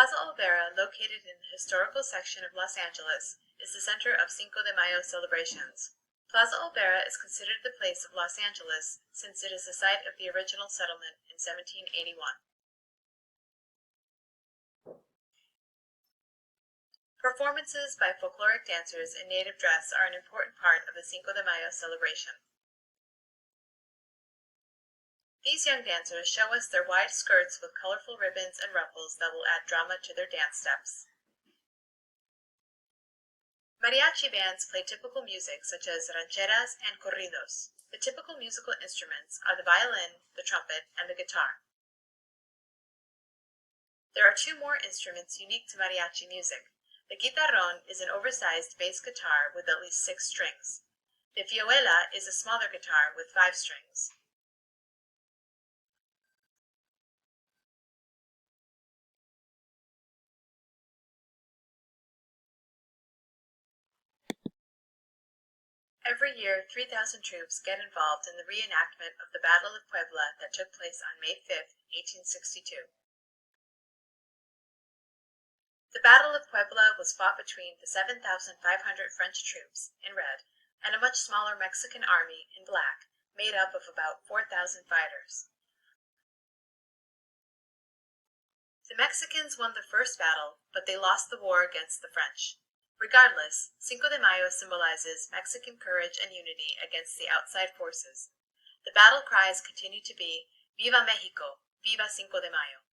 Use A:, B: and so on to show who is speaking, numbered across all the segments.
A: Plaza Olvera, located in the historical section of Los Angeles, is the center of Cinco de Mayo celebrations. Plaza Olvera is considered the place of Los Angeles since it is the site of the original settlement in 1781. Performances by folkloric dancers in native dress are an important part of the Cinco de Mayo celebration. These young dancers show us their wide skirts with colorful ribbons and ruffles that will add drama to their dance steps. Mariachi bands play typical music such as rancheras and corridos. The typical musical instruments are the violin, the trumpet, and the guitar. There are two more instruments unique to mariachi music. The guitarrón is an oversized bass guitar with at least 6 strings. The vihuela is a smaller guitar with 5 strings. Every year, 3,000 troops get involved in the reenactment of the Battle of Puebla that took place on May 5, 1862. The Battle of Puebla was fought between the 7,500 French troops, in red, and a much smaller Mexican army, in black, made up of about 4,000 fighters. The Mexicans won the first battle, but they lost the war against the French. Regardless, Cinco de Mayo symbolizes Mexican courage and unity against the outside forces. The battle cries continue to be, "Viva Mexico! Viva Cinco de Mayo!"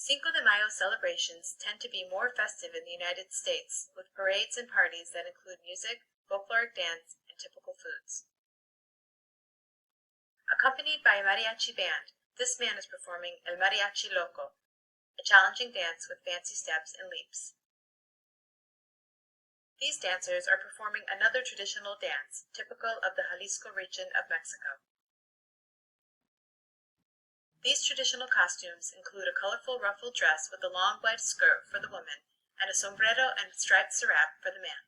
A: Cinco de Mayo celebrations tend to be more festive in the United States, with parades and parties that include music, folkloric dance, and typical foods. Accompanied by a mariachi band, this man is performing El Mariachi Loco, a challenging dance with fancy steps and leaps. These dancers are performing another traditional dance, typical of the Jalisco region of Mexico. These traditional costumes include a colorful ruffled dress with a long white skirt for the woman and a sombrero and striped serape for the man.